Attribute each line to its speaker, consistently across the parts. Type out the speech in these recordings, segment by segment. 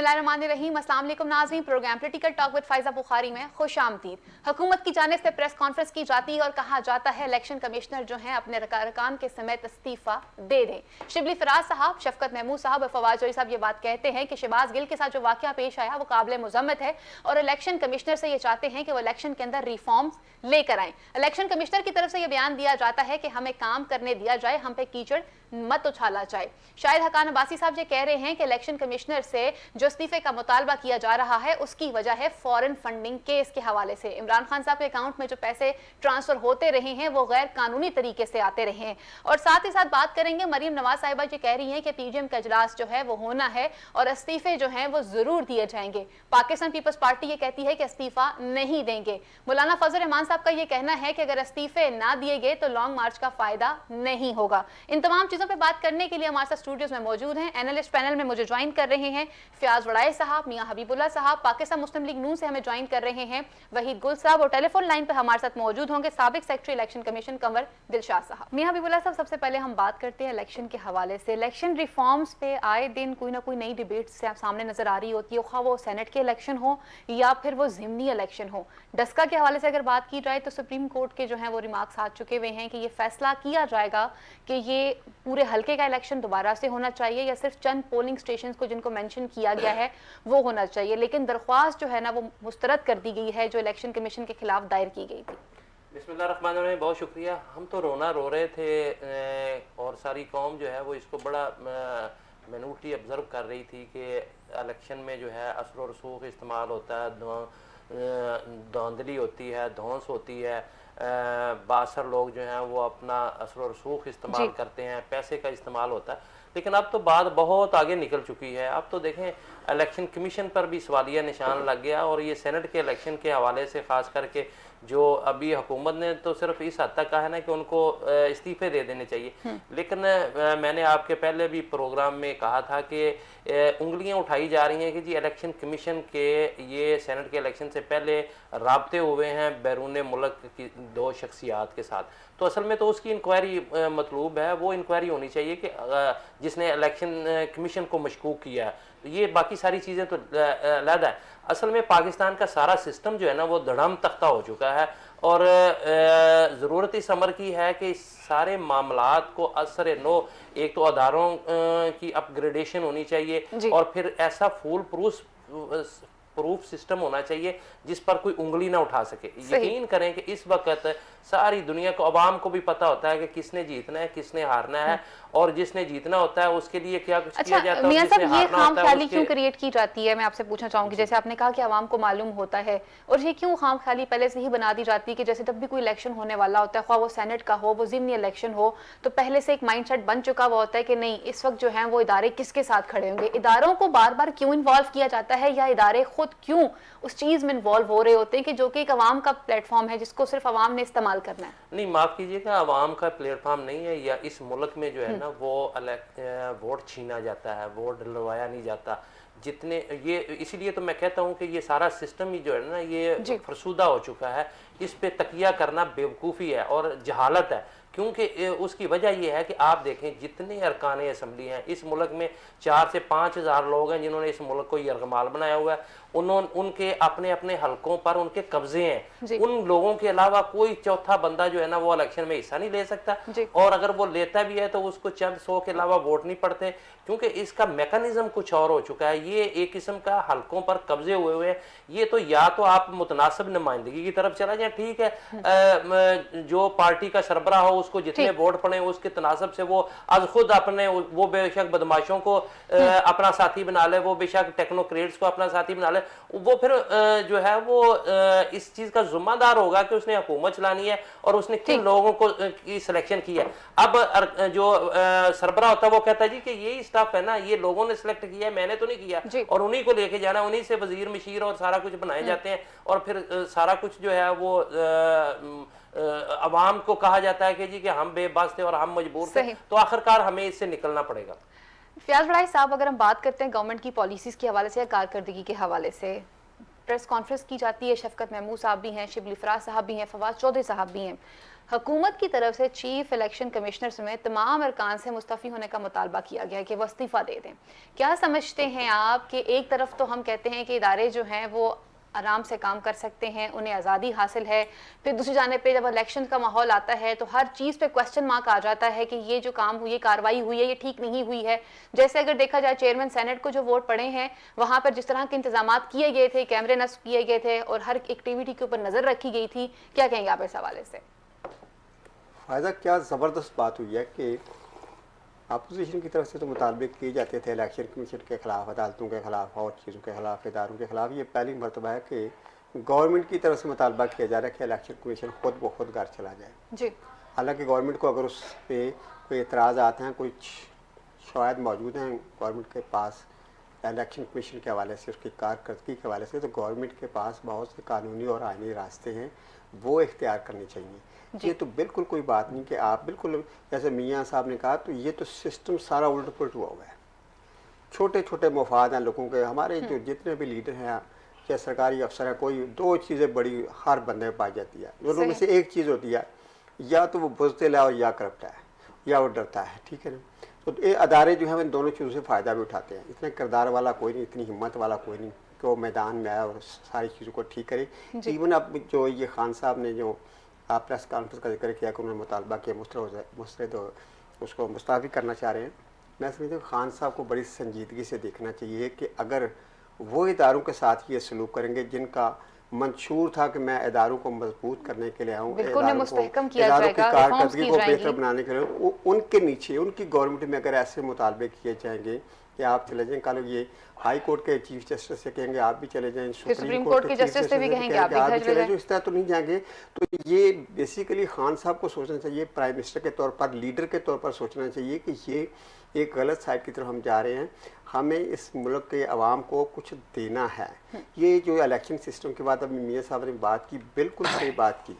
Speaker 1: बिस्मिल्लाहिर्रहमानिर्रहीम। अस्सलाम वालेकुम नाज़रीन, program political talk with Faiza Bukhari में खुश आमदीद। हुकूमत की जानिब से प्रेस कॉन्फ्रेंस की जाती है और कहा जाता है इलेक्शन कमिश्नर जो हैं अपने अरकान के समेत इस्तीफ़ा दे दें। शिबली फराज साहब, शफकत महमूद साहब और फवाद चौधरी साहब ये बात कहते हैं कि शहबाज गिल के साथ जो वाक़या पेश आया वो काबिल मुज़म्मत है और इलेक्शन कमिश्नर से ये चाहते हैं कि वो इलेक्शन के अंदर रिफॉर्म्स लेकर आएँ। इलेक्शन कमिश्नर की तरफ से ये बयान दिया जाता है कि हमें काम करने दिया जाए, हम पे कीचड़ मत उछाला जाए। शाहिद हकान अब्बासी साहब ये कह रहे हैं कि इलेक्शन कमिश्नर से जो इस्तीफे का मुतालबा किया जा रहा है उसकी वजह है फॉरेन फंडिंग केस के हवाले से। इमरान खान साहब के अकाउंट में जो पैसे ट्रांसफर होते रहे हैं वो गैर कानूनी तरीके से आते रहे हैं। और साथ ही साथ बात करेंगे, मरीम नवाज साहिबा जी कह रही हैं कि पीजीएम का इजलास जो है वो होना है और इस्तीफे जो हैं वो जरूर दिए जाएंगे। पाकिस्तान पीपल्स पार्टी ये कहती है कि इस्तीफा नहीं देंगे। मौलाना फजल रहमान साहब का ये कहना है कि अगर इस्तीफे ना दिए गए तो लॉन्ग मार्च का फायदा नहीं होगा। इन तमाम चीजों पे बात करने के लिए हमारे साथ स्टूडियोज में मौजूद हैं। एनालिस्ट पैनल में मुझे ज्वाइन कर रहे हैं फयाज वड़ाई साहब, मियां हबीबुल्लाह साहब, पाकिस्तान मुस्लिम लीग नून से हमें ज्वाइन कर रहे हैं वहीद गुल साहब और टेलीफोन लाइन पर हमारे साथ मौजूद होंगे साबिक secretary election commission Kanwar Dilshad साहब। मियां हबीबुल्लाह साहब, सबसे पहले हम बात करते हैं इलेक्शन के हवाले से। इलेक्शन रिफॉर्म्स पे आए दिन कोई ना कोई नई डिबेट सामने नजर आ रही होती है, खा वो सेनेट के इलेक्शन हो या फिर वो ज़िमनी इलेक्शन हो। डस्का के हवाले से अगर बात की जाए तो सुप्रीम कोर्ट के जो है वो रिमार्क्स आ चुके हुए हैं कि ये फैसला किया जाएगा कि ये पूरे हल्के का इलेक्शन दोबारा से होना चाहिए या सिर्फ चंद पोलिंग स्टेशंस को जिनको मेंशन किया गया है वो होना चाहिए। लेकिन दरख्वास्त जो है ना वो मुस्तरद कर दी गई है जो इलेक्शन कमीशन के खिलाफ दायर की गई थी।
Speaker 2: बिस्मिल्लाहिर्रहमानिर्रहीम, बहुत शुक्रिया। हम तो रोना रो रहे थे और सारी कौम जो है वो इसको बड़ा मिनूटली ऑब्जर्व कर रही थी कि इलेक्शन में जो है असर और रसूख इस्तेमाल होता है, धांधली होती है, धौंस होती है, बासर लोग जो हैं वो अपना असर और रसूख इस्तेमाल करते हैं, पैसे का इस्तेमाल होता है। लेकिन अब तो बात बहुत आगे निकल चुकी है। अब तो देखें इलेक्शन कमीशन पर भी सवालिया निशान लग गया और ये सेनेट के इलेक्शन के हवाले से ख़ास करके जो अभी हुकूमत ने तो सिर्फ इस हद तक कहा है ना कि उनको इस्तीफे दे देने चाहिए। लेकिन मैंने आपके पहले भी प्रोग्राम में कहा था कि उंगलियां उठाई जा रही हैं कि जी इलेक्शन कमीशन के ये सेनेट के इलेक्शन से पहले राब्ते हुए हैं बैरून मुल्क की दो शख्सियात के साथ। तो असल में तो उसकी इंक्वायरी मतलूब है, वो इंक्वायरी होनी चाहिए कि जिसने इलेक्शन कमीशन को मशकूक किया है। तो ये बाकी सारी चीज़ें तो अलग है। असल में पाकिस्तान का सारा सिस्टम जो है ना वो धड़म तख्ता हो चुका है और ज़रूरत इस अमर की है कि सारे मामलात को असर नो एक तो अदारों की अपग्रेडेशन होनी चाहिए और फिर ऐसा फुल प्रूफ सिस्टम होना चाहिए जिस पर कोई उंगली ना उठा सके। यकीन करें कि इस वक्त सारी दुनिया को, अवाम को भी पता होता है कि किसने जीतना है किसने हारना है और जिसने जीतना होता है उसके लिए क्या कुछ किया जाता है।
Speaker 1: मियां साहब, ये खामख्याली क्यों क्रिएट की जाती है? मैं आपसे पूछना चाहूंगी, जैसे आपने कहा कि आवाम को मालूम होता है और ये क्यों खामख्याली पहले से ही बना दी जाती है कि जैसे जब भी कोई इलेक्शन होने वाला होता है, ख्वाह वो सेनेट का हो, वो ज़िमनी इलेक्शन हो, तो पहले से एक माइंडसेट बन चुका हुआ होता है कि नहीं इस वक्त जो है वो इदारे किसके साथ खड़े होंगे। इदारों को बार बार क्यों इन्वॉल्व किया जाता है या इदारे खुद क्यों उस चीज में इन्वॉल्व हो रहे होते हैं कि जो कि एक अवाम का प्लेटफॉर्म है जिसको सिर्फ अवाम ने इस्तेमाल करना है?
Speaker 2: नहीं, माफ़ कीजिएगा, अवाम का प्लेटफॉर्म नहीं है। या इस मुल्क में जो है ना वो वोट छीना जाता है, वोट डलवाया नहीं जाता जितने ये। इसीलिए तो मैं कहता हूँ कि ये सारा सिस्टम ही जो है ना ये फरसूदा हो चुका है। इस पे तकिया करना बेवकूफ़ी है और जहालत है। क्योंकि उसकी वजह यह है कि आप देखें जितने अरकान असम्बली हैं इस मुल्क में 4 से 5 हज़ार लोग हैं जिन्होंने इस मुल्क को यरगमाल बनाया हुआ है। उनके अपने अपने हलकों पर उनके कब्जे हैं। उन लोगों के अलावा कोई चौथा बंदा जो है ना वो इलेक्शन में हिस्सा नहीं ले सकता और अगर वो लेता भी है तो उसको चंद 100 के अलावा वोट नहीं पड़ते क्योंकि इसका मैकेनिज्म कुछ और हो चुका है। ये एक किस्म का हलकों पर कब्जे हुए हैं। ये तो या तो आप मुतनासिब नुमाइंदगी की तरफ चला जाए, ठीक है, जो पार्टी का सरबराह हो उसको जितने वोट पड़े उसके तनासब से वो आज खुद अपने वो बेशक बदमाशों को अपना साथी बना ले, वो बेशक टेक्नोक्रेट्स को अपना साथी बना ले, वो फिर जो है वो इस चीज का जिम्मेदार होगा कि उसने हुकूमत चलानी है और उसने किन लोगों को की सिलेक्शन की है। अब जो सरबराह होता है वो कहता है जी कि यही स्टाफ है ना, ये लोगों ने सिलेक्ट किया है, मैंने तो नहीं किया, और उन्हीं को लेके जाना, उन्हीं से वजीर मशीर और सारा कुछ बनाए जाते हैं और फिर सारा कुछ जो है वो अवाम को कहा जाता है कि जी कि हम बेबस थे और हम मजबूर थे, तो आखिरकार हमें इससे निकलना पड़ेगा।
Speaker 1: फयाज वड़ाई साहब, अगर हम बात करते हैं गवर्नमेंट की पॉलिसीज के हवाले से या कारकर्दगी के हवाले से, प्रेस कॉन्फ्रेंस की जाती है, शफकत महमूद साहब भी हैं, शिबली फराज साहब भी हैं, फवाद चौधरी साहब भी हैं, हुकूमत की तरफ से चीफ इलेक्शन कमिश्नर समेत तमाम अरकान से मुस्तफ़ी होने का मुतालबा किया गया है कि वो इस्तीफ़ा दे दें। क्या समझते हैं आप कि एक तरफ तो हम कहते हैं कि इदारे जो हैं वो आराम से काम कर सकते हैं, उन्हें आज़ादी हासिल है, फिर दूसरी जानिब पे जब इलेक्शन का माहौल आता है तो हर चीज़ पे क्वेश्चन मार्क आ जाता है कि ये जो काम हुई, ये कार्रवाई हुई है, ये ठीक नहीं हुई है। जैसे अगर देखा जाए चेयरमैन सेनेट को जो वोट पड़े हैं, वहाँ पर जिस तरह के इंतजाम किए गए थे, कैमरे नस्ब किए गए थे और हर एक्टिविटी के ऊपर नज़र रखी गई थी, क्या कहेंगे आप इस हवाले से?
Speaker 3: फ़ायदा क्या ज़बरदस्त बात हुई है कि अपोजिशन की तरफ से तो मुतालबे किए जाते थे इलेक्शन कमीशन के ख़िलाफ़, अदालतों के ख़िलाफ़ और चीज़ों के ख़िलाफ़, इदारों के ख़िलाफ़। ये पहली मरतबा है कि गवर्नमेंट की तरफ से मुतालबा किया जा रहा है कि इलेक्शन कमीशन खुद ब खुद घर चला जाए।
Speaker 1: जी,
Speaker 3: हालांकि गवर्नमेंट को अगर उस पर कोई एतराज़ आते हैं, कुछ शवायद मौजूद हैं गवर्नमेंट के पास इलेक्शन कमीशन के हवाले से, उसकी कारकर्दगी के हवाले से, तो गवर्नमेंट के पास बहुत से कानूनी और आइनी रास्ते हैं, वो इख्तियार करने चाहिए। ये तो बिल्कुल कोई बात नहीं कि आप बिल्कुल, जैसे मियाँ साहब ने कहा, तो ये तो सिस्टम सारा उलट पुलट हुआ है। छोटे छोटे मफाद हैं लोगों के। हमारे जो जितने भी लीडर हैं या सरकारी अफसर हैं, कोई दो चीज़ें बड़ी हर बंदे में पाई जाती है। दोनों में से एक चीज़ होती है, या तो वो बुज़दिल है और या करप्ट है, या वो डरता है। ठीक है ना? तो ये अदारे जो हैं वो इन दोनों चीज़ों से फ़ायदा भी उठाते हैं। इतना किरदार वाला कोई नहीं, इतनी हिम्मत वाला कोई नहीं कि वो मैदान में आए और सारी चीज़ों को ठीक करे। इवन अब जो ये खान साहब ने जो आप प्रेस कॉन्फ्रेंस का जिक्र किया कि उन्होंने मुतालबा किया मुस्तरद उसको मुस्ताफ़ी करना चाह रहे हैं, मैं समझता हूँ खान साहब को बड़ी संजीदगी से देखना चाहिए कि अगर वो इदारों के साथ ये सलूक करेंगे जिनका मंशूर था कि मैं इदारों को मजबूत करने के लिए आऊँ, इदारों की कारकर्दगी को बेहतर बनाने के लिए, उनके नीचे उनकी गवर्नमेंट में अगर ऐसे मुतालबे किए जाएंगे कि आप चले जाएं, कल ये हाई कोर्ट के चीफ जस्टिस से कहेंगे आप भी चले जाएं, सुप्रीम कोर्ट के जस्टिस से भी कहेंगे आप भी चले जाएं, इस तरह तो नहीं जाएंगे। तो ये बेसिकली खान साहब को सोचना चाहिए, प्राइम मिनिस्टर के तौर पर, लीडर के तौर पर सोचना चाहिए कि ये एक गलत साइड की तरफ हम जा रहे हैं, हमें इस मुल्क के अवाम को कुछ देना है। ये जो इलेक्शन सिस्टम के बाद अभी मियाँ साहब ने बात की, बिल्कुल सही बात की।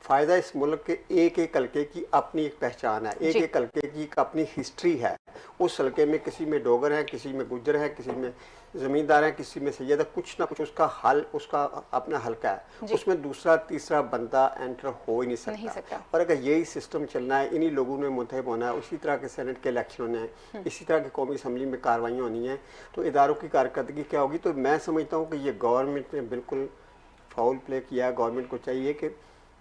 Speaker 3: फ़ायदा इस मुल्क के एक एक हल्के की अपनी एक पहचान है, एक एक हल्के की अपनी हिस्ट्री है। उस हल्के में किसी में डोगर है, किसी में गुज्जर है, किसी में ज़मींदार है, किसी में सैयद है, कुछ ना कुछ उसका हल, उसका अपना हल्का है, उसमें दूसरा तीसरा बंदा एंटर हो ही नहीं सकता। और अगर यही सिस्टम चलना है, इन्हीं लोगों ने मुंतखब होना है, उसी तरह के सेनेट के इलेक्शन होने हैं, इसी तरह की कौमी असम्बली में कार्रवाइयाँ होनी है, तो इदारों की कारकर्दगी क्या होगी? तो मैं समझता हूँ कि ये गवर्नमेंट ने बिल्कुल फाउल प्ले किया है। गवर्नमेंट को चाहिए कि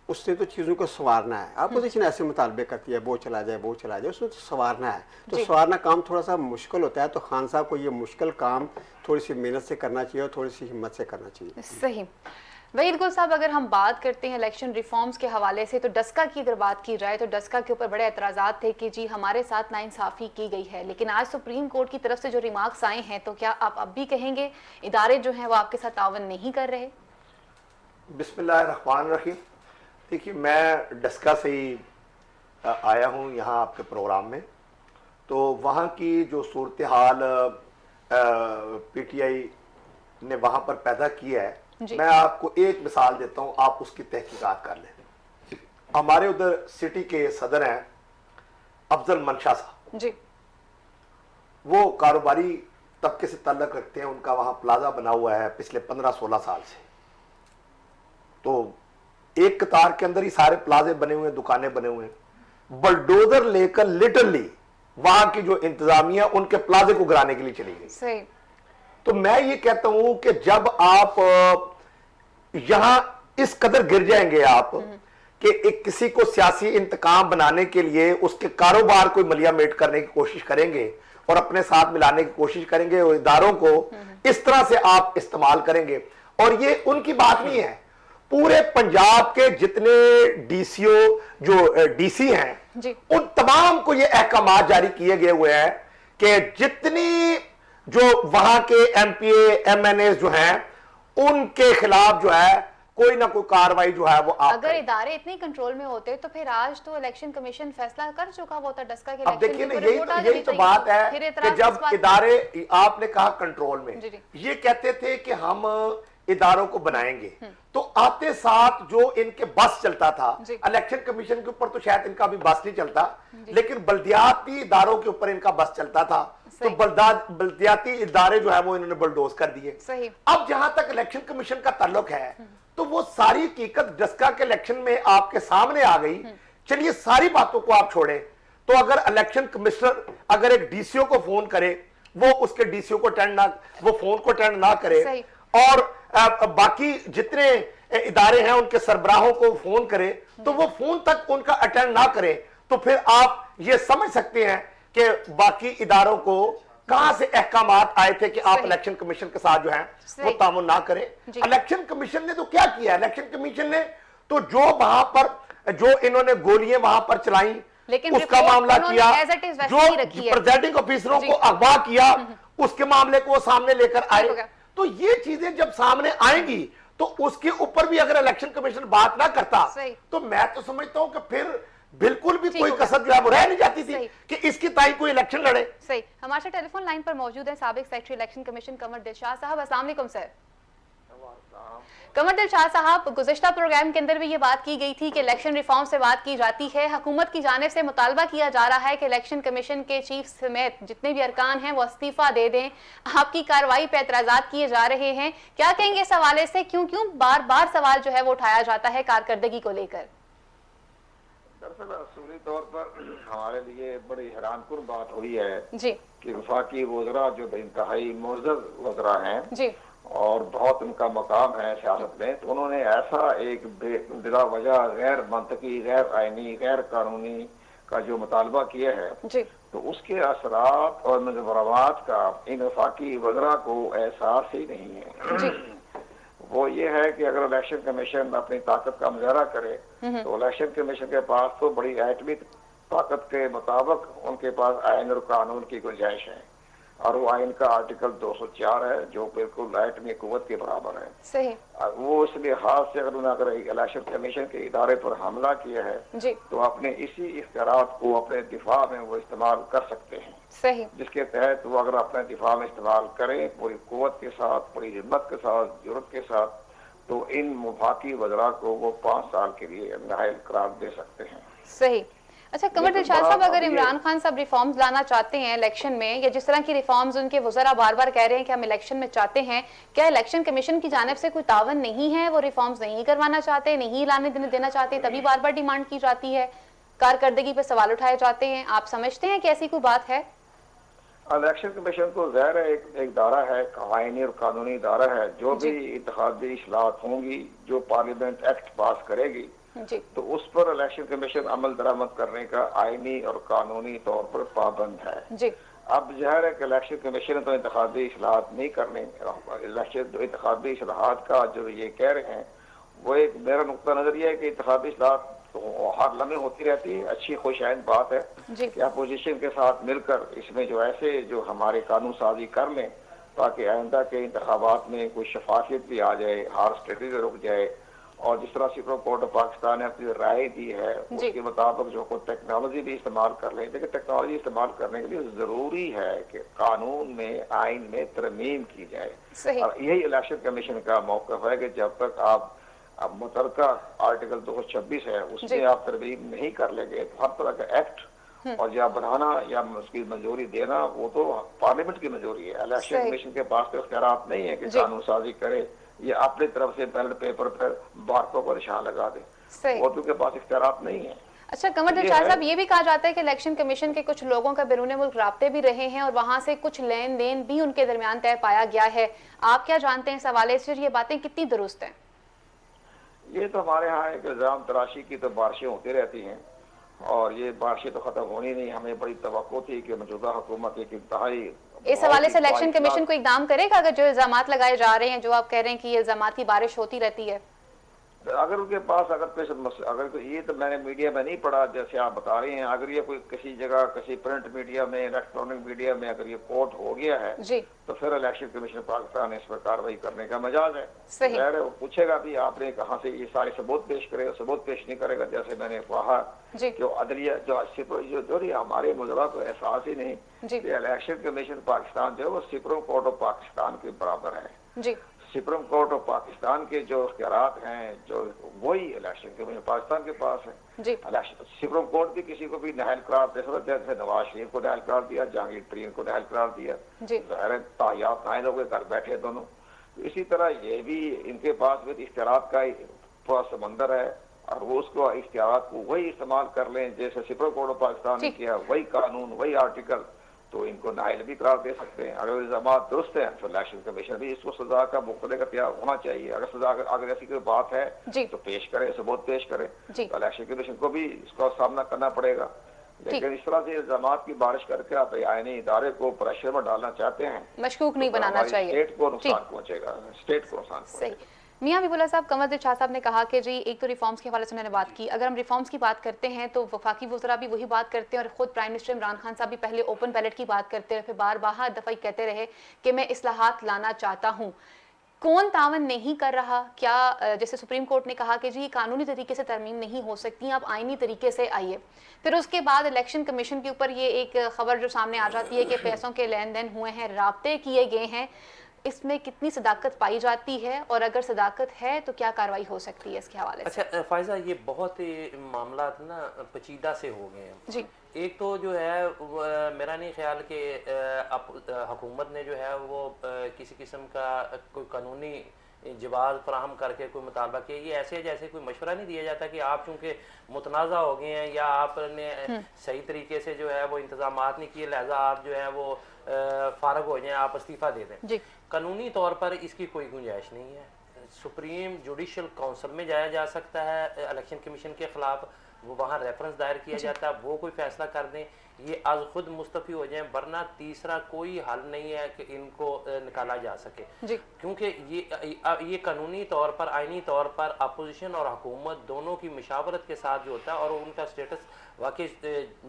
Speaker 3: उससे तो चीज़ों को संवारना है। अपोजिशन ऐसे मुतालबे करती है, वो चला जाए, वो चला जाए, उसमें तो संवारना है। तो संवारना काम थोड़ा सा मुश्किल होता है, तो खान साहब को ये मुश्किल काम थोड़ी सी मेहनत से करना चाहिए और थोड़ी सी हिम्मत से करना चाहिए।
Speaker 1: सही। वहीद गुल साहब, अगर हम बात करते हैं इलेक्शन रिफॉर्म्स के हवाले से, तो डस्का की अगर बात की जाए तो डस्का के ऊपर बड़े एतराज़ात थे कि जी हमारे साथ नाइंसाफ़ी की गई है, लेकिन आज सुप्रीम कोर्ट की तरफ से जो रिमार्क्स आए हैं, तो क्या आप अब भी कहेंगे इदारे जो हैं वो आपके साथ तावन नहीं कर रहे?
Speaker 4: बिस्मिल्लाहिर्रहमानिर्रहीम। देखिए, मैं डस्का से ही आया हूँ यहाँ आपके प्रोग्राम में, तो वहाँ की जो सूरत हाल PTI ने वहाँ पर पैदा किया है, मैं आपको एक मिसाल देता हूँ, आप उसकी तहकीकात कर लें। हमारे उधर सिटी के सदर हैं अफजल मंशा साहब
Speaker 1: जी,
Speaker 4: वो कारोबारी तबके से ताल्लुक़ रखते हैं, उनका वहाँ प्लाजा बना हुआ है पिछले 15-16 साल से। तो एक कतार के अंदर ही सारे प्लाजे बने हुए हैं, दुकानें बने हुए हैं। बलडोजर लेकर लिटरली वहां की जो इंतजामिया उनके प्लाजे को गिराने के लिए चली गई।
Speaker 1: सही।
Speaker 4: तो मैं ये कहता हूं कि जब आप यहां इस कदर गिर जाएंगे आप कि एक किसी को सियासी इंतकाम बनाने के लिए उसके कारोबार को मलियामेट करने की कोशिश करेंगे और अपने साथ मिलाने की कोशिश करेंगे और इदारों को इस तरह से आप इस्तेमाल करेंगे, और ये उनकी बात नहीं है, पूरे पंजाब के जितने DCO जो DC हैं उन तमाम को ये अहकाम जारी किए गए हुए हैं कि जितनी जो वहां के MPA MNA जो हैं उनके खिलाफ जो है कोई ना कोई कार्रवाई जो है वो आप
Speaker 1: अगर इदारे इतने कंट्रोल में होते तो फिर आज तो इलेक्शन कमीशन फैसला कर चुका होता डस्का के।
Speaker 4: अब देखिए ना, यही तो बात है कि जब इदारे, आपने कहा कंट्रोल में, ये कहते थे कि हम इदारों को बनाएंगे, तो आते साथ जो इनके बस चलता था, इलेक्शन कमीशन के ऊपर तो शायद इनका भी बस नहीं चलता, लेकिन बल्दियाती इदारों के ऊपर इनका बस चलता था। तो बल्दियाती इदारे जो है वो इन्होंने बुलडोज कर दिए। अब जहां तक इलेक्शन कमीशन का ताल्लुक है, तो वो सारी हकीकत डस्का के इलेक्शन में आपके सामने आ गई। चलिए सारी बातों को आप छोड़ें, तो अगर इलेक्शन कमिश्नर अगर एक डीसीओ को फोन करे, वो उसके डीसीओ को वो फोन को अटेंड ना करे, और बाकी जितने इदारे हैं उनके सरबराहों को फोन करे तो वो फोन तक उनका अटेंड ना करे, तो फिर आप ये समझ सकते हैं कि बाकी इदारों को कहां से अहकामात आए थे कि आप इलेक्शन कमीशन के साथ जो है वो तामुन ना करें। इलेक्शन कमीशन ने तो क्या किया, इलेक्शन कमीशन ने तो जो वहां पर जो इन्होंने गोलियां वहां पर चलाई उसका मामला किया, जो प्रेजाइडिंग ऑफिसरों को अगवा किया उसके मामले को वो सामने लेकर आए। तो ये चीजें जब सामने आएंगी तो उसके ऊपर भी अगर इलेक्शन कमीशन बात ना करता तो मैं तो समझता हूं कि फिर बिल्कुल भी कोई कसर जो है वो रह नहीं जाती थी कि इसकी ताई कोई इलेक्शन लड़े।
Speaker 1: सही। हमारे साथ टेलीफोन लाइन पर मौजूद है साबिक सेक्रेटरी इलेक्शन कमीशन कमर दिलशाद साहब। अस्सलाम वालेकुम सर। कमर दिलशाद साहब, गुज़िश्ता प्रोग्राम के अंदर भी ये बात की गई थी कि इलेक्शन रिफॉर्म से बात की जाती है, हुकूमत की जानिब से मुतालबा किया जा रहा है कि इलेक्शन कमीशन के चीफ समेत जितने भी अरकान हैं वो इस्तीफा दे दें, आपकी कार्रवाई पे एतराज़ात किए जा रहे हैं, क्या कहेंगे इस हवाले से? क्यों बार बार सवाल जो है वो उठाया जाता है कारकर्दगी को लेकर?
Speaker 5: दरअसल असूली तौर पर हमारे लिए बड़ी हैरानकुन बात हुई है
Speaker 1: जी
Speaker 5: कि वफाकी वज़रा जो इंतहाई मुअज़्ज़ज़ वज़रा हैं
Speaker 1: जी
Speaker 5: और बहुत उनका मकाम है सियासत में, तो उन्होंने ऐसा एक बिला वजह गैर मंतकी, गैर आईनी, गैर कानूनी का जो मुतालबा किया है
Speaker 1: जी,
Speaker 5: तो उसके असरात और मुज़र्रात का इन वफाकी वज़रा को एहसास ही नहीं है
Speaker 1: जी।
Speaker 5: वो ये है कि अगर इलेक्शन कमीशन अपनी ताकत का मुजाहरा करे तो इलेक्शन कमीशन के पास तो बड़ी एटमी ताकत के मुताबिक उनके पास आइन और कानून की गुंजाइश है, और वो आइन का आर्टिकल 204 है जो बिल्कुल एटमी कुव्वत के बराबर है।
Speaker 1: सही।
Speaker 5: वो इस लिहाज से अगर इलेक्शन कमीशन के इदारे पर हमला किया है
Speaker 1: जी,
Speaker 5: तो अपने इसी इख्तियारात को अपने दिफा में वो इस्तेमाल कर सकते हैं।
Speaker 1: सही। जिसके
Speaker 5: तहत वो अगर अपने दिफा में इस्तेमाल करें पूरी कुव्वत के साथ, पूरी हिम्मत के साथ, जुर्रत के साथ, तो इन मुफाकी वज़रा को वो 5 साल के लिए नाअहल करार दे सकते हैं।
Speaker 1: सही। अच्छा कमर दिलशाद साहब, अगर इमरान खान साहब रिफॉर्म्स लाना चाहते हैं इलेक्शन में, या जिस तरह की रिफॉर्म्स उनके वज़रा बार बार कह रहे हैं कि हम इलेक्शन में चाहते हैं, क्या इलेक्शन कमीशन की जानिब से कोई तावन नहीं है? वो रिफॉर्म्स नहीं करवाना चाहते, नहीं लाने देना चाहते, तभी बार बार डिमांड की जाती है, कारकर्दगी पे सवाल उठाए जाते हैं? आप समझते हैं कि ऐसी कोई बात है?
Speaker 5: इलेक्शन कमीशन तो ज़ाहिर है एक दायरा है, आईनी और कानूनी दायरा है। जो भी इत्तेहादी इस्लाहत होंगी, जो पार्लियामेंट एक्ट पास करेगी
Speaker 1: जी,
Speaker 5: तो उस पर इलेक्शन कमीशन अमल दरामद करने का आईनी और कानूनी तौर पर पाबंद है
Speaker 1: जी।
Speaker 5: अब ज़ाहिर है कि इलेक्शन कमीशन तो इंतखाबी इस्लाहत नहीं करने, इलेक्शन इंतखाबी इस्लाहत का जो ये कह रहे हैं वो एक मेरा नुक्ता नजरिया है कि इंतखाबी इस्लाहत तो हर लम्हे होती रहती है, अच्छी खुशआइंद बात है कि अपोजिशन के साथ मिलकर इसमें जो ऐसे जो हमारे कानून साजी कर लें ताकि आइंदा के इंतखाबात में कोई शफाफियत भी आ जाए, हार स्ट्रेटजी रुक जाए, और जिस तरह सुप्रीम कोर्ट ऑफ पाकिस्तान ने अपनी राय दी है उसके मुताबिक जो कोई टेक्नोलॉजी भी इस्तेमाल कर लें। लेकिन टेक्नोलॉजी इस्तेमाल करने के लिए जरूरी है कि कानून में, आइन में तरमीम की जाए, और यही इलेक्शन कमीशन का मौक़िफ़ है कि जब तक आप अब मुतलका आर्टिकल 226 है उसमें आप तरमीम नहीं कर लेंगे तो हर तरह का एक्ट और या बनाना या उसकी मंजूरी देना वो तो पार्लियामेंट की मंजूरी है। इलेक्शन कमीशन के पास तो इख्तियारात नहीं है कि कानून साजी करे या अपनी तरफ से बैलेट पेपर पर बारकों पर निशान लगा दे, वो तो के पास इख्तियारात नहीं है।
Speaker 1: अच्छा कमर दिलशाद साहब, ये भी कहा जाता है कि इलेक्शन कमीशन के कुछ लोगों का बैरून मुल्क राब्ते भी रहे हैं और वहां से कुछ लेन देन भी उनके दरमियान तय पाया गया है। आप क्या जानते हैं इस हवाले से? ये बातें कितनी दुरुस्त हैं?
Speaker 5: ये तो हमारे यहाँ एक इल्जाम तराशी की तो बारिशें होती रहती हैं और ये बारिशें तो खत्म होनी नहीं। हमें बड़ी तवक्को थी कि मौजूदा हुकूमत एक इंतहाई
Speaker 1: इस हवाले से इलेक्शन कमीशन को इकदाम करेगा अगर जो इल्जामात लगाए जा रहे हैं, जो आप कह रहे हैं कि ये इल्जामात की बारिश होती रहती है?
Speaker 5: अगर उनके पास अगर ये तो मैंने मीडिया में नहीं पढ़ा जैसे आप बता रहे हैं, अगर ये कोई किसी जगह किसी प्रिंट मीडिया में, इलेक्ट्रॉनिक मीडिया में अगर ये कोर्ट हो गया है
Speaker 1: जी, तो
Speaker 5: फिर इलेक्शन कमीशन पाकिस्तान इस पर कार्रवाई करने का मजाज है।
Speaker 1: सही
Speaker 5: है, वो पूछेगा भी आपने कहाँ से ये सारे सबूत पेश करेगा, सबूत पेश नहीं करेगा जैसे मैंने कहा जो अदलिया जो हमारे मुजरा को एहसास ही नहीं कि इलेक्शन कमीशन पाकिस्तान जो है वो सुप्रीम कोर्ट ऑफ पाकिस्तान के बराबर है जी। सुप्रीम कोर्ट ऑफ पाकिस्तान के जो इख्तियारात हैं जो वही इलेक्शन कमीशन पाकिस्तान के पास है जी। सुप्रीम कोर्ट भी किसी को भी नाअहल करार दे सकता है, जैसे नवाज शरीफ को नाअहल करार दिया, जहांगीर तरीन को नाअहल करार दिया, तायात नाअहल हो गए, घर बैठे दोनों। तो इसी तरह ये भी इनके पास भी इख्तियारात का पूरा समंदर है, और वो उसको इख्तियारात को वही इस्तेमाल कर लें जैसे सुप्रीम कोर्ट ऑफ पाकिस्तान ने किया, वही कानून वही आर्टिकल, तो इनको नाइल भी करार दे सकते हैं। अगर इल्जाम दुरुस्त है तो इलेक्शन कमीशन भी इसको सजा का मुकदमे का तैयार होना चाहिए। अगर सजा अगर ऐसी कोई बात है तो पेश करें, सबूत पेश करें, तो इलेक्शन कमीशन को भी इसका सामना करना पड़ेगा। लेकिन इस तरह से इल्जाम की बारिश करके आप आईनी इदारे को प्रेशर में डालना चाहते हैं,
Speaker 1: मशकूक नहीं बनाना चाहिए,
Speaker 5: स्टेट को नुकसान पहुंचेगा, स्टेट को नुकसान पहुंचेगा।
Speaker 1: मियां हबीबुल्लाह साहब, कमर दिल शाह साहब ने कहा कि जी एक तो रिफॉर्म्स के हवाले से उन्होंने बात की, अगर हम रिफॉर्म्स की बात करते हैं तो वफाकी वज़रा भी वही बात करते हैं और ख़ुद प्राइम मिनिस्टर इमरान खान साहब भी पहले ओपन बैलेट की बात करते रहे, फिर बार दफ़ा कहते रहे कि मैं इस्लाहात लाना चाहता हूँ। कौन तावन नहीं कर रहा? क्या जैसे सुप्रीम कोर्ट ने कहा कि जी कानूनी तरीके से तरमीम नहीं हो सकती, आप आइनी तरीके से आइए। फिर उसके बाद इलेक्शन कमीशन के ऊपर ये एक खबर जो सामने आ जाती है कि पैसों के लेन देन हुए हैं, राब्ते किए गए हैं, इसमें कितनी सदाकत पाई जाती है और अगर सदाकत है तो क्या कार्रवाई हो सकती है इसके हवाले से?
Speaker 2: अच्छा फायजा, ये बहुत ही मामला ना पेचीदा से हो गए हैं जी। एक तो जो है मेरा नहीं ख्याल कि हुकूमत ने जो है वो किसी किस्म का कोई कानूनी जवाब फराहम करके कोई मुतालबा किया। ये ऐसे जैसे कोई मशवरा नहीं दिया जाता कि आप चूँकि मुतनाज़ा हो गए हैं या आपने सही तरीके से जो है वो इंतजाम नहीं किए, लिहाजा आप जो है वो फारग हो जाएं, आप इस्तीफ़ा दे दें। कानूनी तौर पर इसकी कोई गुंजाइश नहीं है। सुप्रीम जुडिशल काउंसिल में जाया जा सकता है इलेक्शन कमीशन के खिलाफ, वो वहाँ रेफरेंस दायर किया जाता है, वो कोई फैसला कर दें, ये आज खुद मुस्तफ़ी हो जाएं, वरना तीसरा कोई हल नहीं है कि इनको निकाला जा सके। क्योंकि ये कानूनी तौर पर, आइनी तौर पर अपोजिशन और हुकूमत दोनों की मशावरत के साथ जो होता है और उनका स्टेटस वाकई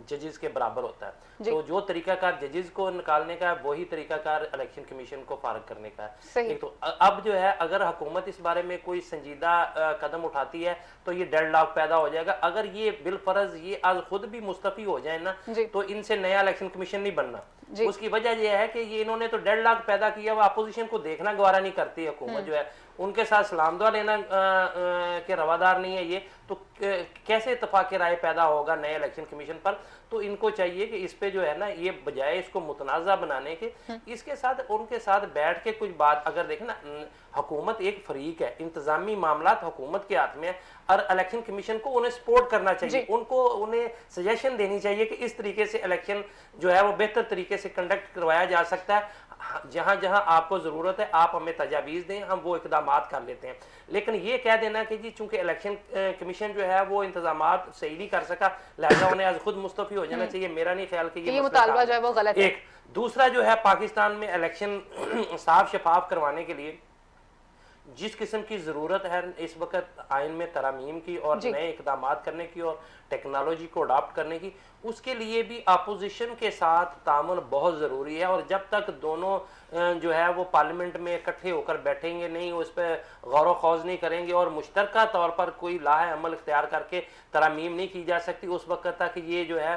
Speaker 2: जजेस के बराबर होता है। तो जो तरीकाकार जजेस को निकालने का है वही तरीकाकार इलेक्शन कमीशन को फारग करने का है। एक तो अब जो है अगर हुकूमत इस बारे में कोई संजीदा कदम उठाती है तो ये डेडलॉक पैदा हो जाएगा। अगर ये बिलफर्ज ये आज खुद भी मुस्तफ़ी हो जाए ना तो इनसे नया इलेक्शन कमीशन नहीं बनना। उसकी वजह यह है कि ये इन्होंने तो डेडलॉक पैदा किया, वो अपोजिशन को देखना गवारा नहीं करती हुकूमत जो है, उनके साथ सलाम दुआ लेना के रवादार नहीं है ये, तो कैसे इत्तेफाक राय पैदा होगा नए इलेक्शन कमीशन पर। तो इनको चाहिए कि इस पे जो है ना, ये बजाय इसको मुतनाज़ा बनाने के, इसके साथ उनके साथ बैठ के कुछ बात, अगर देखें ना हुकूमत एक फरीक है, इंतजामी मामलात हुकूमत के हाथ में है और इलेक्शन कमीशन को उन्हें सपोर्ट करना चाहिए, उन्हें सजेशन देनी चाहिए कि इस तरीके से इलेक्शन जो है वो बेहतर तरीके से कंडक्ट करवाया जा सकता है। जहां जहां आपको जरूरत है आप हमें तजावीज़ दें, हम वो इकदाम कर लेते हैं। लेकिन ये कह देना कि जी चूंकि इलेक्शन कमीशन जो है वो इंतजाम सही नहीं कर सका, लिहाजा उन्हें आज खुद मुस्तफ़ी हो जाना चाहिए, मेरा नहीं ख्याल कि ये
Speaker 1: मुतालबा जो है वो गलत है।
Speaker 2: एक दूसरा जो है, पाकिस्तान में इलेक्शन साफ शफाफ करवाने के लिए जिस किस्म की ज़रूरत है इस वक्त आइन में तरमीम की और नए इकदाम करने की और टेक्नोलॉजी को अडॉप्ट करने की, उसके लिए भी अपोजिशन के साथ तामुन बहुत ज़रूरी है। और जब तक दोनों जो है वो पार्लियामेंट में इकट्ठे होकर बैठेंगे नहीं, उस पर गौर खौज नहीं करेंगे और मुश्तरका तौर पर कोई लाह अमल इख्तियार करके तरमीम नहीं की जा सकती, उस वक्त तक ये जो है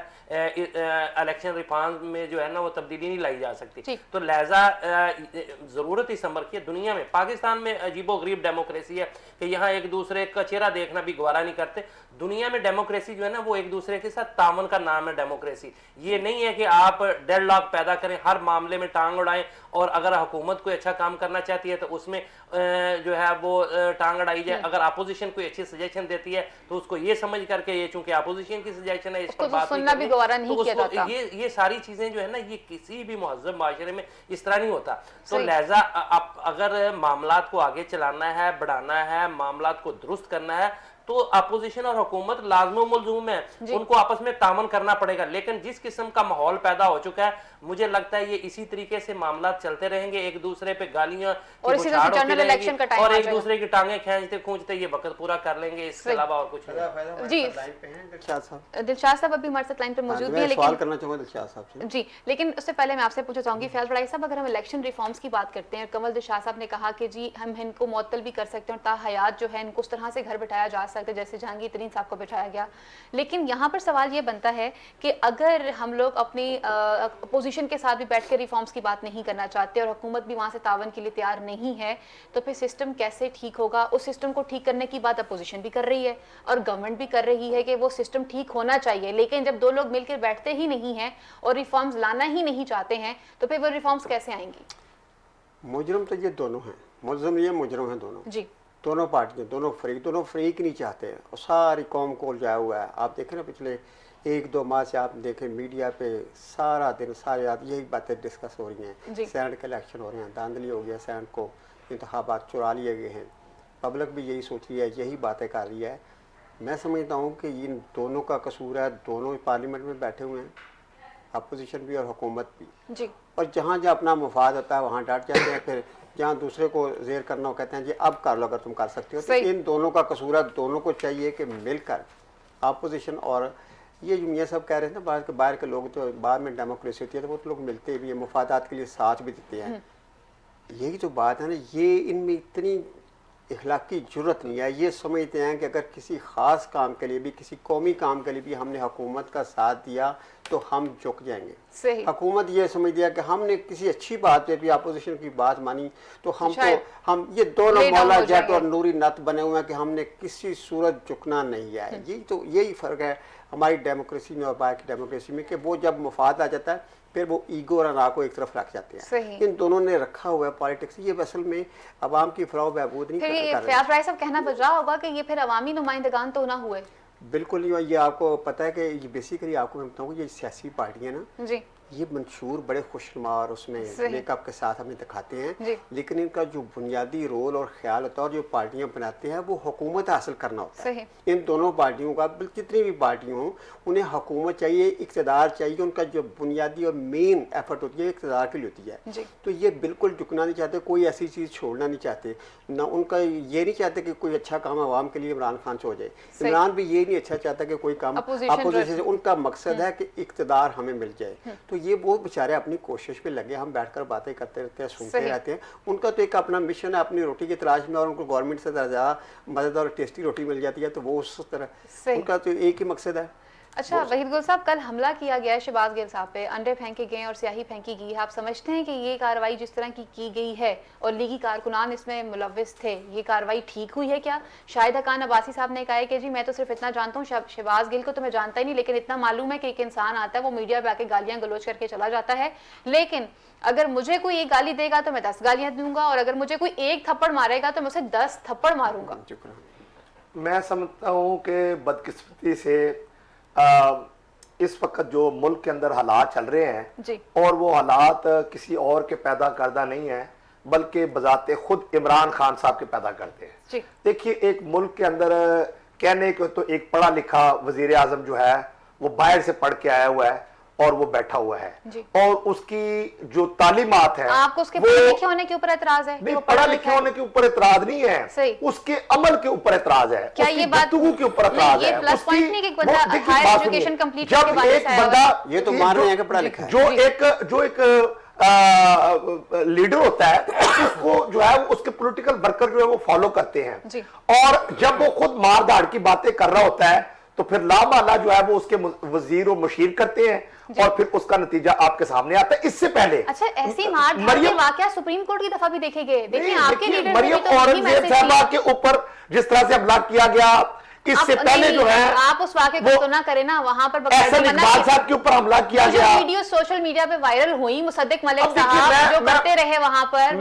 Speaker 2: इलेक्शन रिफॉर्म में जो है ना वो तब्दीली नहीं लाई जा सकती। तो लिहाजा ज़रूरत इस अमर की दुनिया में, पाकिस्तान में अजीबो गरीब डेमोक्रेसी है कि यहाँ एक दूसरे का चेहरा देखना भी गवारा नहीं करते। दुनिया में डेमोक्रेसी जो है ना वो एक दूसरे के साथ तामन का नाम है डेमोक्रेसी। ये नहीं है कि आप डेडलॉक पैदा करें, हर मामले में टांग उड़ाएं, और अगर हुकूमत कोई अच्छा काम करना चाहती है तो उसमें जो है वो टांग अड़ाई जाए। अगर अपोजिशन कोई अच्छी सजेशन देती है तो उसको ये समझ करके, ये चूंकि अपोजिशन की सजेशन है इस पर बात
Speaker 1: सुनना भी गवारा नहीं किया जाता।
Speaker 2: ये सारी चीजें जो है ना ये किसी भी मुहज़्ज़ब माशरे में इस तरह नहीं होता। तो लिहाजा अगर मामलात को आगे चलाना है, बढ़ाना है, मामलात को दुरुस्त करना है, तो अपोजिशन और हुकूमत लाज़िम मलज़ूम है, उनको आपस में तामन करना पड़ेगा। लेकिन जिस किस्म का माहौल पैदा हो चुका है, मुझे लगता है ये इसी तरीके से मामला चलते रहेंगे, एक दूसरे पे गालियां और एक दूसरे की टांगे खींचते खूंचते ये वक्त पूरा कर लेंगे, इसके अलावा और कुछ नहीं।
Speaker 1: जी दिलशाद साहब अभी हमारे साथ लाइन पे मौजूद है, लेकिन
Speaker 3: करना चाहूंगा दिलशाद साहब से जी,
Speaker 1: लेकिन उससे पहले मैं आपसे पूछना चाहूंगी फैज बड़ाई साहब, अगर हम इलेक्शन रिफॉर्म्स की बात करते हैं, कमल दिलशाद साहब ने कहा कि जी हम इनको मुअत्तल भी कर सकते हैं और ताहयात जो है इनको उस तरह से घर बिठाया जा सकता है जैसे जहांगीर तरीन साहब को बिठाया गया। लेकिन यहाँ पर सवाल ये बनता है कि अगर हम लोग अपनी अपोजिशन के साथ भी बैठ कर रिफॉर्म्स की बात नहीं करना चाहते और हुकूमत भी वहाँ से तावन के लिए तैयार नहीं है, तो फिर सिस्टम कैसे ठीक होगा? उस सिस्टम को ठीक करने की बात अपोजिशन भी कर रही है और गवर्नमेंट भी कर रही है कि वो सिस्टम ठीक होना चाहिए, लेकिन जब दो लोग मिलकर बैठते ही नहीं हैं और रिफॉर्म्स लाना ही नहीं चाहते हैं, तो फिर वो रिफॉर्म्स कैसे आएंगी?
Speaker 3: मुजरिम तो ये दोनों हैं, मुलज़िम ये मुजरम हैं दोनों,
Speaker 1: जी
Speaker 3: दोनों पार्टियां, दोनों फरीक नहीं चाहते हैं और सारी कौम को उलझाया हुआ है। आप देखें ना पिछले 1-2 माह से आप देखें मीडिया पे सारा दिन सारी रात यही बातें डिस्कस हो रही हैं। सेनेट के इलेक्शन हो रहे हैं, धांधली हो गया, सेनेट को इंतखाबात चुरा लिए गए हैं, पब्लिक भी यही सोच रही है, यही बातें कर रही है। मैं समझता हूँ कि इन दोनों का कसूर है, दोनों पार्लियामेंट में बैठे हुए हैं, अपोजिशन भी और हुकूमत भी,
Speaker 1: जी
Speaker 3: और जहाँ जहाँ अपना मुफाद होता है वहाँ डट जाते हैं, फिर जहाँ दूसरे को जेर करना हो कहते हैं जी अब कर लो अगर तुम कर सकते हो। तो इन दोनों का कसूर है, दोनों को चाहिए कि मिलकर अपोजिशन और ये जो मियाँ सब कह रहे थे ना बाहर के लोग, तो बाहर में डेमोक्रेसी होती है तो वो तो लोग मिलते भी हैं, मुफादात के लिए साथ भी देते हैं। यही जो बात है ना, ये इनमें इतनी इखलाकी जुर्रत नहीं है, ये समझते हैं कि अगर किसी ख़ास काम के लिए भी, किसी कौमी काम के लिए भी हमने हुकूमत का साथ दिया तो हम झुक जाएंगे।
Speaker 1: सही।
Speaker 3: हुकूमत ये समझ दिया कि हमने किसी अच्छी बात पे भी अपोजिशन की बात मानी तो हम ये दोनों मौला जट और नूरी नत बने हुए हैं कि हमने किसी सूरत झुकना नहीं है। यही फ़र्क है हमारी डेमोक्रेसी में और बाहर की डेमोक्रेसी में कि वो जब मुफाद आ जाता है फिर वो ईगो और अना को एक तरफ रख जाते हैं। इन दोनों ने रखा हुआ है पॉलिटिक्स, ये असल में अवाम की फलाह बहबूद नहीं कर रहे।
Speaker 1: फयाज राय साहब कहना बजा होगा कि ये फिर अवामी नुमाइंदगान तो ना हुए।
Speaker 3: बिल्कुल नहीं, ये आपको पता है कि ये बेसिकली आपको मैं बताऊँ, ये सियासी पार्टियाँ ना
Speaker 1: जी
Speaker 3: ये मंशूर बड़े खुशनुमा और उसमें मेकअप के साथ हमें दिखाते हैं, लेकिन इनका जो बुनियादी रोल और ख्याल होता है और जो पार्टियां बनाते हैं वो हुकूमत हासिल करना होता है। इन दोनों पार्टियों का, जितनी भी पार्टियां हों, उन्हें हुकूमत चाहिए, इक़्तिदार चाहिए, उनका जो बुनियादी और मेन एफर्ट होती है इक़्तिदार के लिए होती है। तो ये बिल्कुल झुकना नहीं चाहते, कोई ऐसी चीज़ छोड़ना नहीं चाहते, ना उनका ये नहीं चाहते कि कोई अच्छा काम आवाम के लिए इमरान खान से हो जाए। इमरान भी ये नहीं अच्छा चाहता कि कोई काम अपोजिशन से, उनका मकसद है कि इक़्तिदार हमें मिल जाए। तो ये वो बेचारे अपनी कोशिश पे लगे, हम बैठकर बातें करते रहते हैं, सुनते रहते हैं। उनका तो एक अपना मिशन है अपनी रोटी की तलाश में, और उनको गवर्नमेंट से ज़्यादा मदद और टेस्टी रोटी मिल जाती है तो वो उस तरह उनका तो एक ही मकसद है।
Speaker 1: अच्छा वहीद गुल साहब, कल हमला किया गया है शहबाज गिल साहब पे, अंडे फेंके गए और स्याही फेंकी गई है। आप समझते हैं कि ये कार्रवाई जिस तरह की गई है और लीगी कारकुनान इसमें मुलव्विस थे, ये कार्रवाई ठीक हुई है क्या? शाहिद खान अब्बासी साहब ने कहा है कि जी मैं तो सिर्फ इतना जानता हूँ, शहबाज गिल को तो मैं जानता ही नहीं, लेकिन इतना मालूम है कि एक इंसान आता है वो मीडिया पे आके गालियां गलोच करके चला जाता है, लेकिन अगर मुझे कोई एक गाली देगा तो मैं 10 गालियां दूंगा, और अगर मुझे कोई एक थप्पड़ मारेगा तो मैं उसे 10 थप्पड़ मारूंगा।
Speaker 4: मैं समझता हूँ कि बदकिस्मती से इस वक्त जो मुल्क के अंदर हालात चल रहे हैं
Speaker 1: जी।
Speaker 4: और वो हालात किसी और के पैदा करदा नहीं है, बल्कि बजाते खुद इमरान खान साहब के पैदा करते हैं। देखिए, एक मुल्क के अंदर कहने को तो एक पढ़ा लिखा वजीर आजम जो है वो बाहर से पढ़ के आया हुआ है और वो बैठा हुआ है, और उसकी जो तालीमात है,
Speaker 1: आपको उसके पढ़े लिखे होने के ऊपर एतराज है?
Speaker 4: नहीं, पढ़ा लिखे होने के ऊपर एतराज नहीं है, उसके अमल के ऊपर एतराज है,
Speaker 1: क्या ये बात
Speaker 4: के ऊपर एतराज है।
Speaker 1: प्लस पॉइंट नहीं कि एक बंदा हायर एजुकेशन कंप्लीट करके बाद
Speaker 4: एक बंदा,
Speaker 3: ये तो मान रहे हैं कि पढ़ा लिखा है,
Speaker 4: जो एक लीडर होता है तो उसको जो है उसके पॉलिटिकल वर्कर जो है वो फॉलो करते हैं, और जब वो खुद मार धाड़ की बातें कर रहा होता है तो फिर लामाला जो है वो उसके वजीर और मुशीर करते हैं, और फिर उसका नतीजा आपके सामने आता है। इससे पहले
Speaker 1: अच्छा ऐसी मार धाड़ के वाकया सुप्रीम कोर्ट की दफा भी देखे गए। देखिए आपके लीडर
Speaker 4: मरियम औरंगजेब साहबा के ऊपर जिस तरह से हमला किया गया, इससे पहले जो है
Speaker 1: आप उस वाकये को तो ना करें ना, वहां पर
Speaker 4: एहसन इकबाल साहब के ऊपर हमला किया गया,
Speaker 1: वीडियो सोशल मीडिया पे वायरल हुई, मुसद्दिक मलिक साहब जो करते रहे वहां पर,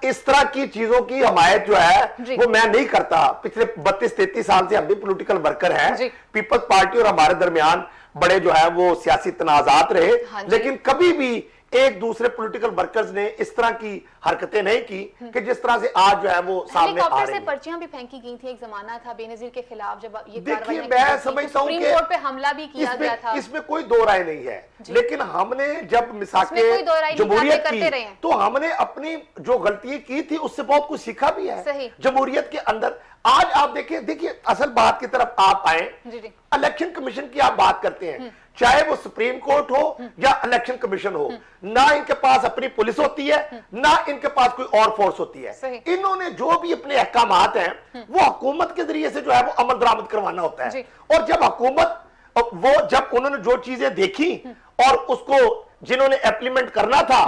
Speaker 4: इस तरह की चीजों की हमायत जो है वो मैं नहीं करता। पिछले 32-33 साल से हम भी पॉलिटिकल वर्कर हैं, पीपल्स पार्टी और हमारे दरमियान बड़े जो है वो सियासी तनाजात रहे, लेकिन कभी भी एक दूसरे पॉलिटिकल वर्कर्स ने इस तरह की हरकतें नहीं की कि जिस तरह से आज जो है वो सामने आ रही है।
Speaker 1: पर्चियां भी फेंकी गई थी, एक जमाना था बेनजीर के खिलाफ जब ये
Speaker 4: देखिए, मैं समझता हूं कि
Speaker 1: सुप्रीम कोर्ट पे हमला भी किया गया था,
Speaker 4: इसमें कोई दो राय नहीं है, लेकिन हमने जब मिसाके जमहूरियत की तो हमने अपनी जो गलती की थी उससे बहुत कुछ सीखा भी है जमहूरियत के अंदर। आज आप देखिए असल बात की तरफ आप आए, इलेक्शन कमीशन की आप बात करते हैं, चाहे वो सुप्रीम कोर्ट हो या इलेक्शन कमीशन हो, ना इनके पास अपनी पुलिस होती है, ना इनके पास कोई और फोर्स होती है। इन्होंने जो भी अपने अहकामात हैं वो हुकूमत के जरिए से जो है वो अमल दरामद करवाना होता है, और जब हुकूमत जब उन्होंने जो चीजें देखी और उसको जिन्होंने इम्प्लीमेंट करना था,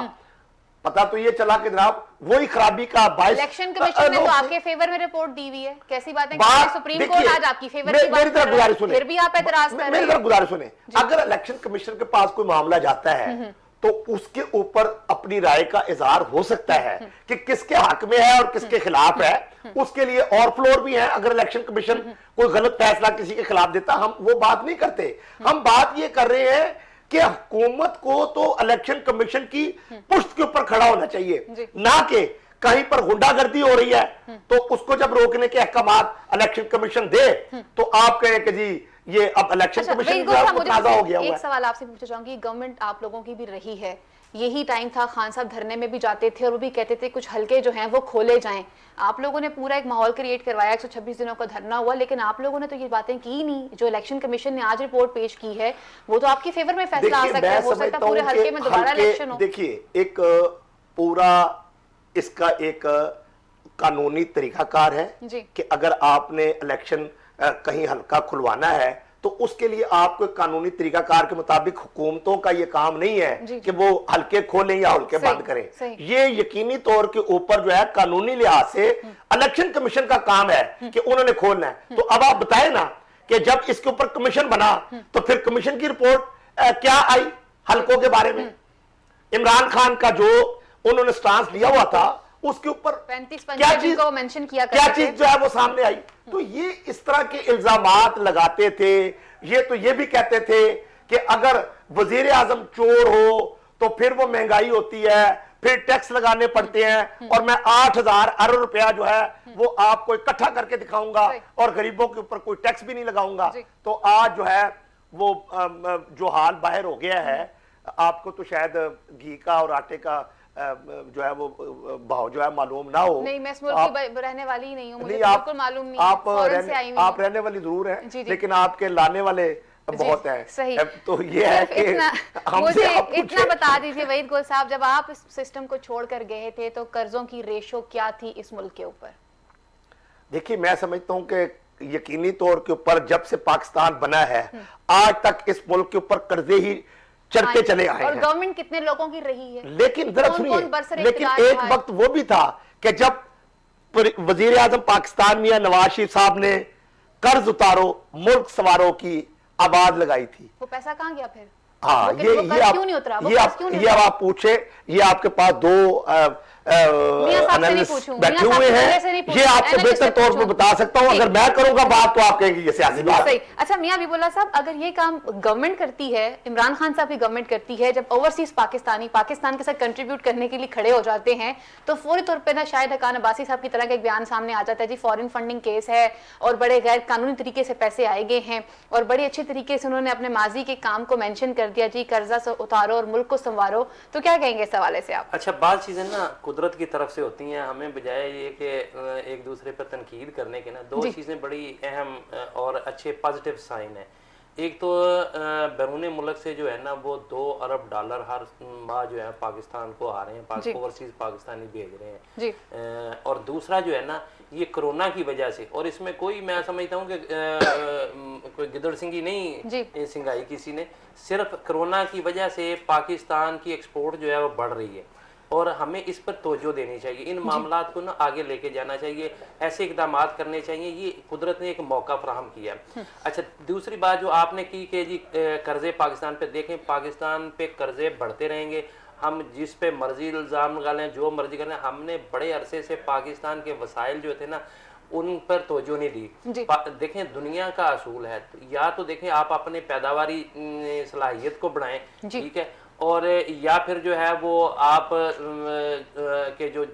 Speaker 4: पता तो ये चला कि जनाब वही खराबी का बायस।
Speaker 1: इलेक्शन कमीशन ने तो आपके फेवर में रिपोर्ट दी हुई है, कैसी बातें कर रहे हैं? सुप्रीम कोर्ट आज आपकी फेवर की बात कर रहा है, फिर भी आप एतराज कर रहे हैं।
Speaker 4: मेरी तरफ गुजारिश सुने, अगर इलेक्शन कमीशन के पास कोई मामला जाता है तो उसके ऊपर अपनी राय का इजहार हो सकता है कि किसके हक में है और किसके खिलाफ है। उसके लिए और फ्लोर भी है। अगर इलेक्शन कमीशन कोई गलत फैसला किसी के खिलाफ देता, हम वो बात नहीं करते। हम बात ये कर रहे हैं कि हुकूमत को तो इलेक्शन कमीशन की पुष्ट के ऊपर खड़ा होना चाहिए, ना कि कहीं पर गुंडागर्दी हो रही है तो उसको जब रोकने के अहकामात इलेक्शन कमीशन दे तो आप कहें कि जी ये अब इलेक्शन कमीशन तनाज़ा हो गया हुआ है।
Speaker 1: एक सवाल आपसे पूछना चाहूंगी, गवर्नमेंट आप लोगों की भी रही है, यही टाइम था खान साहब धरने में भी जाते थे और वो भी कहते थे कुछ हलके जो हैं वो खोले जाएं। आप लोगों ने पूरा एक माहौल क्रिएट करवाया, 126 दिनों का धरना हुआ, लेकिन आप लोगों ने तो ये बातें की नहीं। जो इलेक्शन कमीशन ने आज रिपोर्ट पेश की है वो तो आपके फेवर में फैसला आ सकता है, हो सकता है पूरे हलके में दोबारा इलेक्शन हो।
Speaker 4: देखिए, एक पूरा इसका एक कानूनी तरीकाकार है कि अगर आपने इलेक्शन कहीं हल्का खुलवाना है तो उसके लिए आपको कानूनी तरीकाकार के मुताबिक हुकूमतों का ये काम नहीं है कि वो हल्के खोलें या हल्के बंद करें। ये यकीनी तौर के ऊपर जो है कानूनी लिहाज से इलेक्शन कमीशन का काम है कि उन्होंने खोलना है। तो अब आप बताएं ना कि जब इसके ऊपर कमीशन बना तो फिर कमीशन की रिपोर्ट क्या आई हल्कों के बारे में? इमरान खान का जो उन्होंने स्टांस लिया हुआ था उसके ऊपर क्या चीज
Speaker 1: को मेंशन किया,
Speaker 4: क्या चीज जो है वो सामने आई। तो ये इस तरह के इल्जामात लगाते थे। ये भी कहते थे कि अगर वजीर आजम चोर हो तो फिर वो महंगाई होती है, फिर टैक्स लगाने पड़ते हैं और मैं 8,000 अरब रुपया जो है वो आपको इकट्ठा करके दिखाऊंगा और गरीबों के ऊपर कोई टैक्स भी नहीं लगाऊंगा। तो आज जो है वो जो हाल बाहर हो गया है, आपको तो शायद घी का और आटे का जो है वो भाव जो है मालूम ना हो।
Speaker 1: नहीं, मैं इस मुल्क की रहने वाली ही नहीं हूं, मुझे बिल्कुल मालूम नहीं है।
Speaker 4: आप रहने वाली जरूर हैं, लेकिन आपके लाने वाले बहुत हैं।
Speaker 1: सही।
Speaker 4: तो ये है कि
Speaker 1: मुझे इतना बता दीजिए वहीद गोल साहब, जब आप इस सिस्टम को छोड़कर गए थे तो कर्जों की रेशो क्या थी इस मुल्क के ऊपर?
Speaker 4: देखिए, मैं समझता हूं कि यकीनी तौर के ऊपर जब से पाकिस्तान बना है आज तक इस मुल्क के ऊपर कर्जे ही चलते चले आए
Speaker 1: और
Speaker 4: हैं।
Speaker 1: गवर्नमेंट कितने लोगों की रही है,
Speaker 4: लेकिन जरा सुनिए, लेकिन एक वक्त वो भी था कि जब वजीर आजम पाकिस्तान मियां नवाज शरीफ साहब ने कर्ज उतारो मुल्क सवारो की आवाज लगाई थी।
Speaker 1: वो पैसा कहां गया फिर?
Speaker 4: हाँ, ये अब आप पूछे, ये आपके पास दो एनालिस्ट बैठे हुए हैं, ये आपको बेहतर तौर पर बता सकता हूं। अगर मैं करूंगा बात तो आप कहेंगे ये सियासी बात है।
Speaker 1: अच्छा मियां हबीबुल्लाह साहब, अगर ये काम गवर्नमेंट करती है, इमरान खान साहब की गवर्नमेंट करती है, जब ओवरसीज पाकिस्तानी पाकिस्तान के साथ कंट्रीब्यूट करने के लिए खड़े हो जाते हैं तो फौरी तौर पर ना शायद हकान अब्बासी साहब की तरह का एक बयान सामने आ जाता है, जी फॉरेन फंडिंग केस है और बड़े गैर कानूनी तरीके से पैसे आए गए हैं, और बड़े अच्छे तरीके से उन्होंने अपने माजी के काम को मेंशन कर दिया, जी कर्जा उतारो और मुल्क को संवारो। तो क्या कहेंगे इस हवाले से आप?
Speaker 2: अच्छा, बात चीजें ना कुदरत की तरफ से होती हैं, हमें बजाय ये कि एक दूसरे पर तनकीद करने के ना दो चीजें बड़ी अहम और अच्छे पॉजिटिव साइन है। एक तो बैरून मुल्क से जो है ना वो $2 अरब हर माह जो है पाकिस्तान को आ रहे हैं, ओवरसीज पाकिस्तानी भेज रहे हैं। और दूसरा जो है ना ये कोरोना की वजह से, और इसमें कोई मैं समझता हूँ कि कोई गिदड़ सिंगी नहीं सिंगाई किसी ने, सिर्फ कोरोना की वजह से पाकिस्तान की एक्सपोर्ट जो है वो बढ़ रही है और हमें इस पर तवज्जो देनी चाहिए। इन मामलात को ना आगे लेके जाना चाहिए, ऐसे इकदाम करने चाहिए। ये कुदरत ने एक मौका फराहम किया। अच्छा, दूसरी बात जो आपने की कि जी कर्जे पाकिस्तान पे, देखें पाकिस्तान पे कर्जे बढ़ते रहेंगे, हम जिस पे मर्जी इल्ज़ाम निकालें, जो मर्जी करें, हमने बड़े अरसे से पाकिस्तान के वसाइल जो थे ना उन पर तवज्जो नहीं दी। देखें दुनिया का असूल है, या तो देखें आप अपने पैदावारी सलाहियत को बढ़ाएं, ठीक है, और या फिर जो है वो आप के जो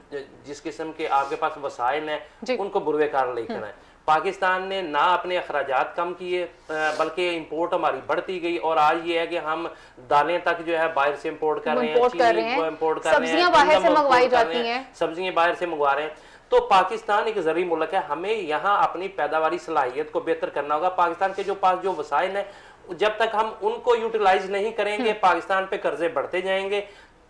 Speaker 2: जिस किस्म के आपके पास वसाइल हैं उनको बुरवेकार लेकर आए। पाकिस्तान ने ना अपने अखराजात कम किए बल्कि इंपोर्ट हमारी बढ़ती गई, और आज ये है कि हम दालें तक जो है बाहर से इंपोर्ट कर रहे हैं, चीनी को इंपोर्ट कर रहे हैं,
Speaker 1: सब्जियां बाहर से मंगवाई जाती हैं,
Speaker 2: सब्जियां बाहर से मंगवा रहे हैं। तो पाकिस्तान एक ज़रूरी मुल्क है, हमें यहाँ अपनी पैदावारी सलाहियत को बेहतर करना होगा। पाकिस्तान के जो पास जो वसाइल हैं जब तक हम उनको यूटिलाइज नहीं करेंगे पाकिस्तान पे कर्जे बढ़ते जाएंगे।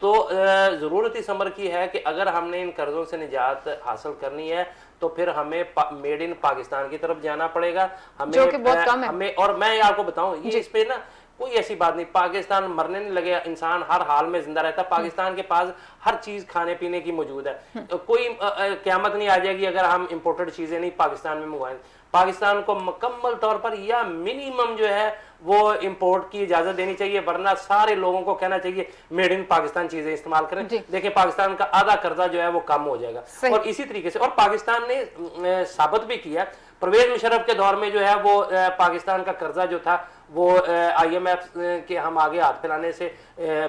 Speaker 2: तो ज़रूरत इस अमर की है कि अगर हमने इन कर्जों से निजात हासिल करनी है तो फिर हमें मेड इन पाकिस्तान की तरफ जाना पड़ेगा। हमें
Speaker 1: जो कि बहुत कम है।
Speaker 2: हमें, और मैं आपको बताऊं ये इस पे ना कोई ऐसी बात नहीं, पाकिस्तान मरने नहीं लगे, इंसान हर हाल में जिंदा रहता है। पाकिस्तान के पास हर चीज खाने पीने की मौजूद है, कोई क़यामत नहीं आ जाएगी अगर हम इंपोर्टेड चीजें नहीं पाकिस्तान में मंगवाएं। पाकिस्तान को मुकम्मल तौर पर या मिनिमम जो है वो इंपोर्ट की इजाजत देनी चाहिए, वरना सारे लोगों को कहना चाहिए मेड इन पाकिस्तान चीजें इस्तेमाल करें। देखिए पाकिस्तान का आधा कर्जा जो है वो कम हो जाएगा। और इसी तरीके से और पाकिस्तान ने साबित भी किया, परवेज मुशर्रफ के दौर में जो है वो पाकिस्तान का कर्जा जो था वो IMF के हम आगे हाथ फैलाने से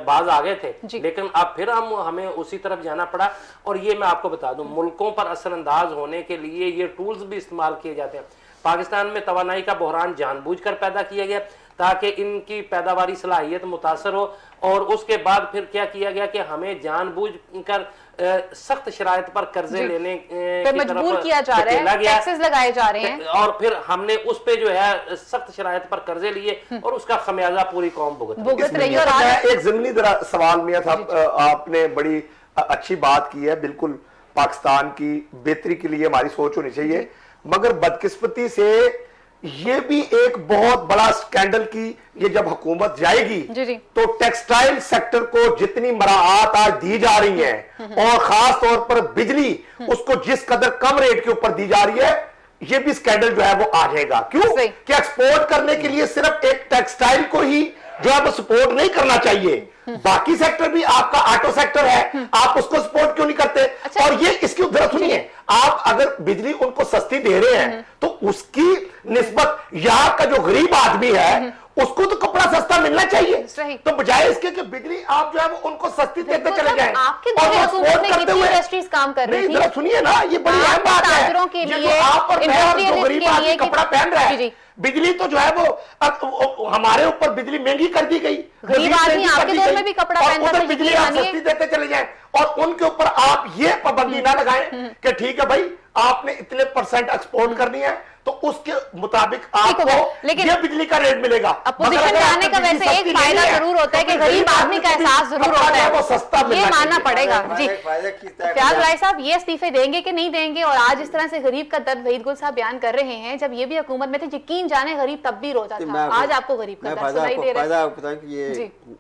Speaker 2: बाज आ गए थे, लेकिन अब फिर हमें उसी तरफ जाना पड़ा। और ये मैं आपको बता दूं, मुल्कों पर असरअंदाज होने के लिए ये टूल्स भी इस्तेमाल किए जाते हैं। पाकिस्तान में तवानाई का बहरान जानबूझकर पैदा किया गया ताकि इनकी पैदावारी सलाहियत मुतासर हो, और उसके बाद फिर क्या किया गया कि हमें जानबूझकर सख्त शराइत पर कर्जे लेने
Speaker 1: पे मजबूर किया जा रहा है, टैक्सेस लगाए जा रहे हैं,
Speaker 2: और फिर हमने उस पे जो है सख्त शराइत पर कर्जे लिए और उसका खमियाजा पूरी कौम भुगत
Speaker 1: रही है। और
Speaker 4: मैं एक ज़मीनी सवाल मियां साहब, आपने बड़ी अच्छी बात की है, बिल्कुल पाकिस्तान की बेहतरी के लिए हमारी सोच होनी चाहिए, मगर बदकिस्मती से ये भी एक बहुत बड़ा स्कैंडल की ये जब हुकूमत जाएगी तो टेक्सटाइल सेक्टर को जितनी मराहत आज दी जा रही है और खास तौर पर बिजली उसको जिस कदर कम रेट के ऊपर दी जा रही है, ये भी स्कैंडल जो है वो आ जाएगा। क्यों कि एक्सपोर्ट करने के लिए सिर्फ एक टेक्सटाइल को ही जो है वो सपोर्ट नहीं करना चाहिए, बाकी सेक्टर भी, आपका ऑटो सेक्टर है, आप उसको सपोर्ट क्यों नहीं करते?
Speaker 1: अच्छा।
Speaker 4: और ये इसकी उधर सुनिए, आप अगर बिजली उनको सस्ती दे रहे हैं तो उसकी निस्बत यहाँ का जो गरीब आदमी है उसको तो कपड़ा सस्ता मिलना चाहिए, तो बजाय इसके कि बिजली आप जो है वो उनको सस्ती देते चले जाएं।
Speaker 1: आपके इंडस्ट्रीज काम कर रही थी,
Speaker 4: सुनिए ना, ये बड़ी अहम बात है, ये जो आप और मैं और जो गरीब आदमी कपड़ा पहन रहा है, बिजली तो जो है वो हमारे ऊपर बिजली महंगी कर दी गई,
Speaker 1: गरीब आदमी आपके दौर में भी कपड़ा पहनता था,
Speaker 4: बिजली आप सस्ती देते चले जाएं और उनके ऊपर आप ये पाबंदी ना लगाएं कि ठीक है भाई आपने इतने % एक्सपोर्ट करनी है तो उसके मुताबिक आपको ये बिजली का रेट मिलेगा।
Speaker 1: अपोजिशन में आने का वैसे एक फायदा जरूर होता है कि गरीब आदमी का एहसास जरूर होता है,
Speaker 4: वो सस्ता
Speaker 1: ये मानना पड़ेगा। जी फयाज राय साहब, ये इस्तीफे देंगे कि नहीं देंगे? और आज इस तरह से गरीब का दर्द वहीद गुल साहब बयान कर रहे हैं, जब ये भी हुकूमत में थे, यकीन जाने गरीब तब भी रोता था, आज आपको गरीब का दर्द सुनाई दे रहा है।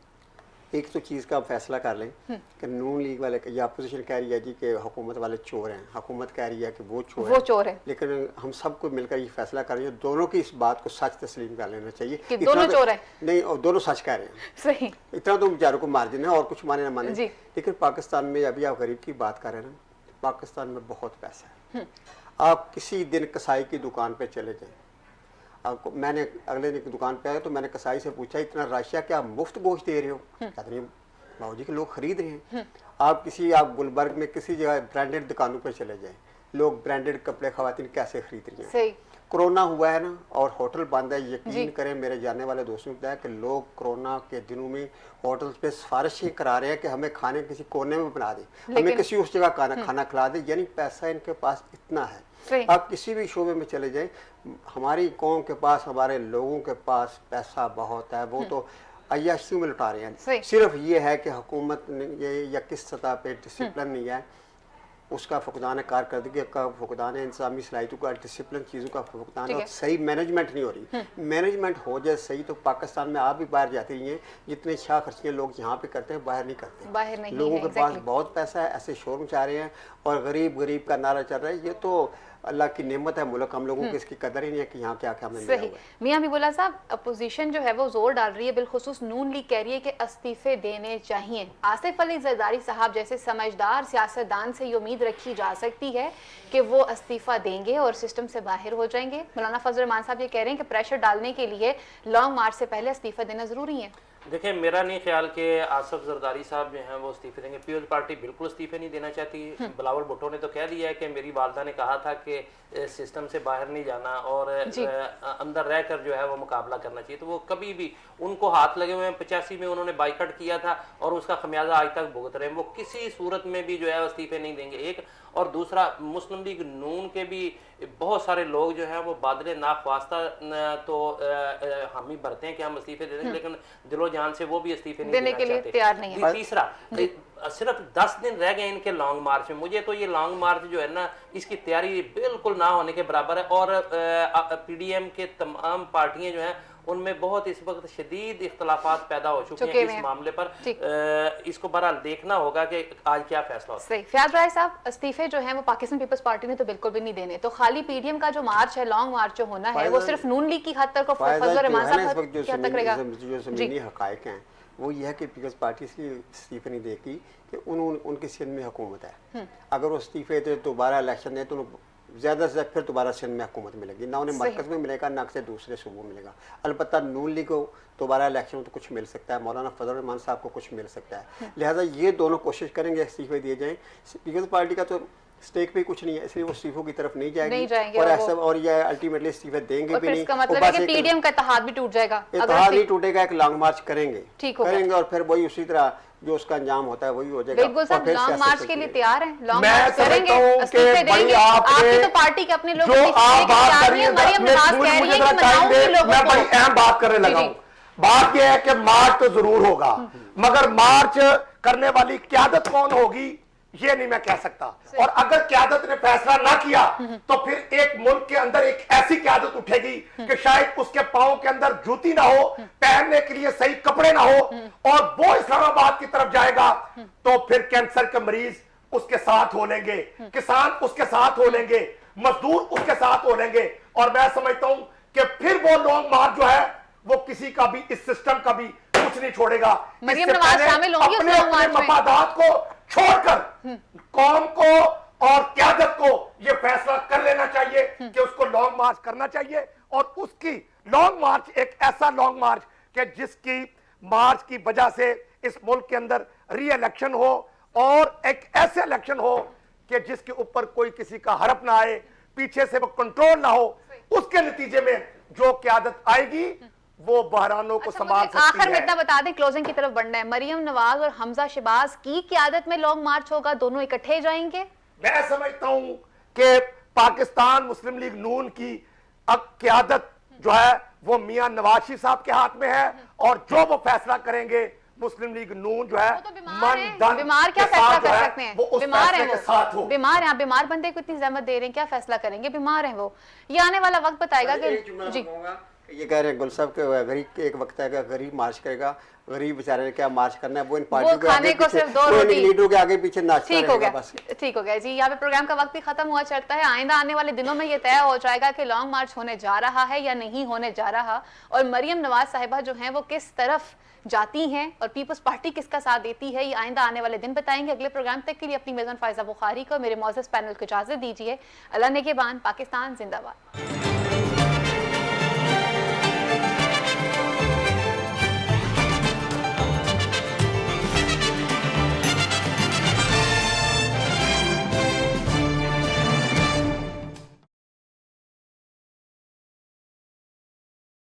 Speaker 3: एक तो चीज़ का फैसला कर लें कि नून लीग वाले या अपोजिशन कह रही है जी कि हुकूमत वाले चोर हैं, हुकूमत कह रही है कि वो चोर है, लेकिन हम सबको मिलकर ये फैसला कर रहे हैं, दोनों की इस बात को सच तस्लीम कर लेना चाहिए
Speaker 1: कि दोनों चोर हैं।
Speaker 3: नहीं, और दोनों सच कह रहे हैं, सही, इतना तो बेचारों को मार्जिन है और कुछ माने ना माने। लेकिन पाकिस्तान में अभी आप गरीब की बात कर रहे हैं ना, पाकिस्तान में बहुत पैसा है। आप किसी दिन कसाई की दुकान पर चले जाएं, आपको, मैंने अगले दिन दुकान पे आया तो मैंने कसाई से पूछा इतना राशिया क्या मुफ्त गोश्त दे रहे हो? कहते नहीं बाबूजी के लोग खरीद रहे हैं। आप गुलबर्ग में किसी जगह ब्रांडेड दुकानों पे चले जाएं, लोग ब्रांडेड कपड़े खवातीन कैसे खरीद रही हैं। कोरोना हुआ है ना और होटल बंद है, यकीन करें मेरे जानने वाले दोस्तों ने बताया कि लोग कोरोना के दिनों में होटल पे सिफारिशें करा रहे हैं कि हमें खाने किसी कोने में बना दे, हमें किसी उस जगह खाना खिला दे, यानी पैसा इनके पास इतना है। आप किसी भी शोबे में चले जाएं, हमारी कौम के पास, हमारे लोगों के पास पैसा बहुत है, वो तो अय्याशियों में लुटा रहे हैं। सिर्फ ये है कि हुकूमत ने ये या किस सतह पे डिसिप्लिन नहीं है, उसका फुकदान कारकर्दगी का फुकदान है, इंसानी सलाहियतों का, डिसिप्लिन चीज़ों का फुकदान है, सही मैनेजमेंट नहीं हो रही। मैनेजमेंट हो जाए सही तो पाकिस्तान में आप भी बाहर जाती रही हैं, जितने शाह खर्चियाँ लोग यहाँ पे करते हैं बाहर नहीं करते, बाहर नहीं, लोगों के पास बहुत पैसा है, ऐसे शोर मचा रहे हैं और गरीब का नारा चल रहा है। ये तो अल्लाह की नेमत है मुल्क, हम लोगों को इसकी कदर ही नहीं है कि यहाँ क्या क्या मिल रहा है।
Speaker 1: मियां हबीबुल्लाह साहब, अपोजिशन जो है वो जोर डाल रही है, बिलखुसूस नून लीग कह रही है कि इस्तीफे देने चाहिए। आसिफ अली जरदारी साहब जैसे समझदार सियासतदान से ये उम्मीद रखी जा सकती है कि वो इस्तीफा देंगे और सिस्टम से बाहर हो जाएंगे। मौलाना फजल रहमान साहब ये कह रहे हैं कि प्रेशर डालने के लिए लॉन्ग मार्च से पहले इस्तीफा देना जरूरी है।
Speaker 2: देखिए, मेरा नहीं ख्याल कि आसिफ जरदारी साहब जो हैं वो इस्तीफे देंगे। पीपल्स पार्टी बिल्कुल इस्तीफे नहीं देना चाहती। बिलावल भुट्टो ने तो कह दिया है कि मेरी वालदा ने कहा था कि सिस्टम से बाहर नहीं जाना और अंदर रहकर जो है वो मुकाबला करना चाहिए, तो वो कभी भी, उनको हाथ लगे हुए हैं। 85 में उन्होंने बाइकआउट किया था और उसका खमियाजा आज तक भुगत रहे हैं। वो किसी सूरत में भी जो है इस्तीफे नहीं देंगे, एक। और दूसरा, मुस्लिम लीग नून के भी बहुत सारे लोग जो हैं वो बादले नाख्वास्ता तो हम ही भरते हैं कि हम इस्तीफे दे देंगे, लेकिन दिलो जान से वो भी इस्तीफे नहीं देने के लिए तैयार नहीं है। तीसरा, सिर्फ 10 दिन रह गए इनके लॉन्ग मार्च में। मुझे तो ये लॉन्ग मार्च जो है ना, इसकी तैयारी बिल्कुल ना होने के बराबर है। और PDM के तमाम पार्टियां जो हैं उनमें बहुत इस वक्त शदीद इख्तलाफात पैदा हो चुके
Speaker 1: चुके
Speaker 2: हैं
Speaker 1: हुए
Speaker 2: इस
Speaker 1: हैं।
Speaker 2: मामले पर।
Speaker 1: ठीक।
Speaker 2: इसको बहरहाल देखना होगा कि आज क्या फैसला होता है।
Speaker 1: सही। फयाज राय साहब, इस्तीफे जो हैं वो पाकिस्तान पीपल्स पार्टी ने तो बिल्कुल भी नहीं देने, तो खाली पीडीएम का जो मार्च है, लॉन्ग मार्च जो होना है, वो सिर्फ नून लीग की हद तक और फजल रहमान साहब की हद तक रहेगा।
Speaker 3: जो ज़मीनी हकायक हैं वो ये है कि पीपल्स पार्टी इसलिए इस्तीफे नहीं देगी कि उनकी सिंध में हुकूमत है। अगर वो इस्तीफे दे, दोबारा इलेक्शन दे, तो ज़्यादा से ज़्यादा फिर दोबारा सिंध में हुकूमत मिलेगी, ना उन्हें मरकज़ में मिलेगा ना किसी दूसरे सूबों में मिलेगा। अलबत्ता नून लीग को दोबारा इलेक्शन में तो कुछ मिल सकता है, मौलाना फजल रहमान साहब को कुछ मिल सकता है, लिहाजा ये दोनों कोशिश करेंगे इस्तीफे दिए जाएँ। पीपल्स पार्टी का तो स्टेक भी कुछ नहीं है, इसलिए वो इस्तीफों की तरफ नहीं जाएगी, और ऐसा और ये अल्टीमेटली इस्तीफे देंगे भी नहीं।
Speaker 1: इसका मतलब है कि पीडीएम का इत्तेहाद भी टूट जाएगा।
Speaker 3: इत्तेहाद नहीं टूटेगा, एक लॉन्ग मार्च करेंगे,
Speaker 1: ठीक हो गया।
Speaker 3: करेंगे और फिर वही उसी तरह जो उसका अंजाम होता है वही हो जाएगा।
Speaker 1: बिल्कुल साहब, लॉन्ग मार्च के लिए तैयार हैं, लॉन्ग
Speaker 4: मैं
Speaker 1: मार्च करेंगे,
Speaker 4: समझता हूं
Speaker 1: इस्तीफे
Speaker 4: कि भाई
Speaker 1: देंगे। आपकी तो पार्टी के अपने लोग
Speaker 4: जो आप बात कर रही हैं,
Speaker 1: मरियम नवाज कह रही है कि मनाऊंगी लोगों
Speaker 4: मैं
Speaker 1: को।
Speaker 4: बड़ी अहम बात करने लगा
Speaker 1: जी,
Speaker 4: हूं। बात यह है कि मार्च तो जरूर होगा, मगर मार्च करने वाली क्यादत कौन होगी ये नहीं मैं कह सकता। और अगर क्यादत ने फैसला ना किया तो फिर एक मुल्क के अंदर एक ऐसी क्यादत उठेगी कि शायद उसके पांव के अंदर जूती ना हो, पहनने के लिए सही कपड़े ना हो, और वो इस्लामाबाद की तरफ जाएगा तो फिर कैंसर के मरीज उसके साथ हो लेंगे, किसान उसके साथ हो लेंगे, मजदूर उसके साथ हो लेंगे। और मैं समझता हूं कि फिर वो लॉन्ग मार्च जो है वो किसी का भी, इस सिस्टम का भी कुछ नहीं छोड़ेगा।
Speaker 1: मरियम नवाज शामिल होंगी उस लॉन्ग मार्च में।
Speaker 4: मफादात को छोड़कर कौम को और क्यादत को यह फैसला कर लेना चाहिए कि उसको लॉन्ग मार्च करना चाहिए, और उसकी लॉन्ग मार्च एक ऐसा लॉन्ग मार्च कि जिसकी मार्च की वजह से इस मुल्क के अंदर री इलेक्शन हो, और एक ऐसे इलेक्शन हो कि जिसके ऊपर कोई किसी का हरफ ना आए, पीछे से वो कंट्रोल ना हो। उसके नतीजे में जो क्यादत आएगी वो बहरानों को संभाल सकती है।
Speaker 1: आखिर में इतना बता दें, क्लोजिंग की तरफ बढ़ना है, मरियम नवाज और हमजा शहबाज की क़यादत में लॉन्ग मार्च होगा, दोनों इकट्ठे जाएंगे?
Speaker 4: मैं समझता हूं कि पाकिस्तान मुस्लिम लीग नून की अब क़यादत जो है वो मियां नवाज शरीफ साहब के हाथ में है, और जो वो फैसला करेंगे मुस्लिम लीग नून जो है,
Speaker 1: वो तो बीमार क्या फैसला कर सकते हैं? बीमार हैं वो, बीमार हैं। आप बीमार बंदे को इतनी जहमत दे रहे हैं, क्या फैसला करेंगे? बीमार हैं वो। ये आने वाला वक्त बताएगा कि जी
Speaker 3: ये कह रहे हैं गुल साहब के गरीब के एक वक्त आएगा, गरीब मार्च करेगा, गरीब बेचारे ने क्या मार्च करना है, वो इन पार्टियों के आगे पीछे, वो इन लीडरों के आगे पीछे नाचता
Speaker 1: ठीक हो
Speaker 3: रहेगा
Speaker 1: गया,
Speaker 3: बस।
Speaker 1: ठीक हो गया जी। यहाँ पे प्रोग्राम का वक्त भी खत्म हुआ चढ़ता है। आइंदा आने वाले दिनों में ये तय हो जाएगा कि लॉन्ग मार्च होने जा रहा है या नहीं होने जा रहा, और मरियम नवाज साहिबा जो हैं वो किस तरफ जाती हैं और पीपल्स पार्टी किसका साथ देती है, ये आइंदा आने वाले दिन बताएंगे। अगले प्रोग्राम तक के लिए अपनी मेज़बान फायजा बुखारी को, मेरे मौजूद पैनल को इजाजत दीजिए। अल्लाह नेगहबान, पाकिस्तान जिंदाबाद।